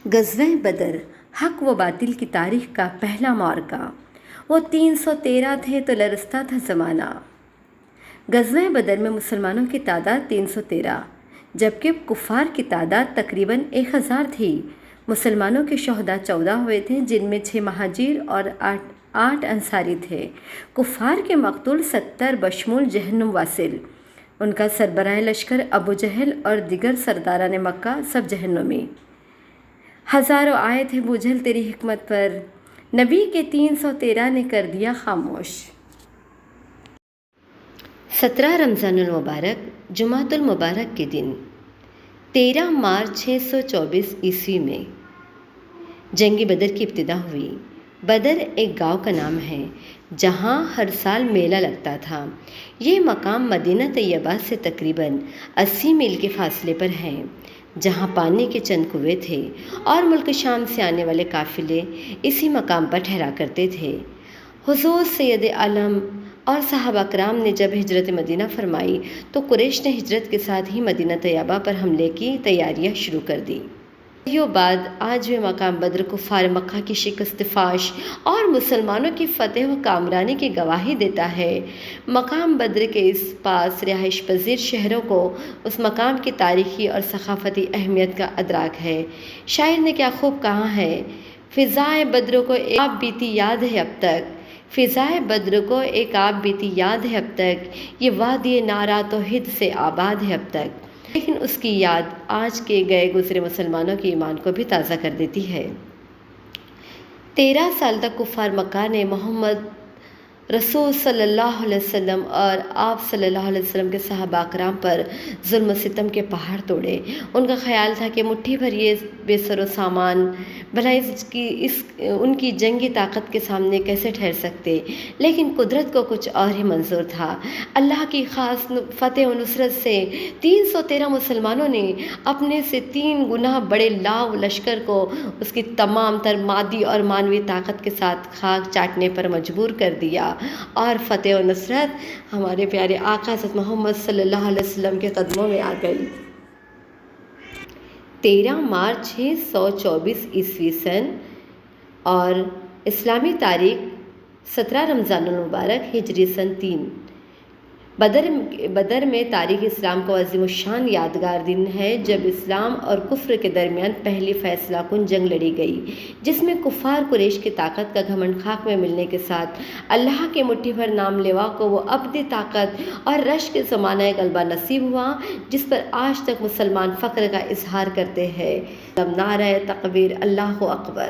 غزوہ بدر حق و باطل کی تاریخ کا پہلا معرکہ۔ وہ 313 تھے تو لرزتا تھا زمانہ۔ غزوہ بدر میں مسلمانوں کی تعداد 313 جبکہ کفار کی تعداد تقریباً 1000 تھی۔ مسلمانوں کے شہداء 14 ہوئے تھے، جن میں 6 مہاجر اور 8 انصاری تھے۔ کفار کے مقتول 70 بشمول جہنم واصل، ان کا سربراہ لشکر ابو جہل اور دیگر سرداران مکہ سب جہنمی۔ ہزاروں آئے تھے بوجھل تیری حکمت پر، نبی کے 313 نے کر دیا خاموش۔ 17 رمضان المبارک جمعۃ المبارک کے دن 13 مارچ 624 عیسوی میں جنگ بدر کی ابتدا ہوئی۔ بدر ایک گاؤں کا نام ہے جہاں ہر سال میلہ لگتا تھا۔ یہ مقام مدینہ طیبہ سے تقریباً 80 میل کے فاصلے پر ہے، جہاں پانی کے چند کنویں تھے اور ملک شام سے آنے والے قافلے اسی مقام پر ٹھہرا کرتے تھے۔ حضور سید عالم اور صحابہ کرام نے جب ہجرت مدینہ فرمائی تو قریش نے ہجرت کے ساتھ ہی مدینہ طیبہ پر حملے کی تیاریاں شروع کر دی۔ صدیوں بعد آج بھی مقام بدر کفار مکہ کی شکست فاش اور مسلمانوں کی فتح و کامرانی کی گواہی دیتا ہے۔ مقام بدر کے اس پاس رہائش پذیر شہروں کو اس مقام کی تاریخی اور ثقافتی اہمیت کا ادراک ہے۔ شاعر نے کیا خوب کہا ہے، فضائے بدر کو ایک آب بیتی یاد ہے اب تک، فضائے بدر کو ایک آب بیتی یاد ہے اب تک، یہ وادی نارا توحید سے آباد ہے اب تک، لیکن اس کی یاد آج کے گئے گزرے مسلمانوں کے ایمان کو بھی تازہ کر دیتی ہے۔ 13 سال تک کفار مکہ نے محمد رسول صلی اللہ علیہ وسلم اور آپ صلی اللہ علیہ وسلم کے صحابہ کرام پر ظلم و ستم کے پہاڑ توڑے۔ ان کا خیال تھا کہ مٹھی بھر یہ بے سر و سامان بھلا ان کی جنگی طاقت کے سامنے کیسے ٹھہر سکتے، لیکن قدرت کو کچھ اور ہی منظور تھا۔ اللہ کی خاص فتح و نصرت سے 313 مسلمانوں نے اپنے سے 3 گنا بڑے لاؤ لشکر کو اس کی تمام تر مادی اور معنوی طاقت کے ساتھ خاک چاٹنے پر مجبور کر دیا، اور فتح و نصرت ہمارے پیارے آقا حضرت محمد صلی اللہ علیہ وسلم کے قدموں میں آ گئی۔ 13 مارچ 624 عیسوی سن اور اسلامی تاریخ 17 رمضان المبارک ہجری سن 3۔ بدر میں تاریخ اسلام کا عظیم الشان یادگار دن ہے، جب اسلام اور کفر کے درمیان پہلی فیصلہ کن جنگ لڑی گئی، جس میں کفار قریش کی طاقت کا گھمنڈ خاک میں ملنے کے ساتھ اللہ کے مٹھی بھر نام لیوا کو وہ ابدی طاقت اور رشک کے زمانہ غلبہ نصیب ہوا، جس پر آج تک مسلمان فخر کا اظہار کرتے ہیں۔ نعرہ تکبیر، اللہ اکبر۔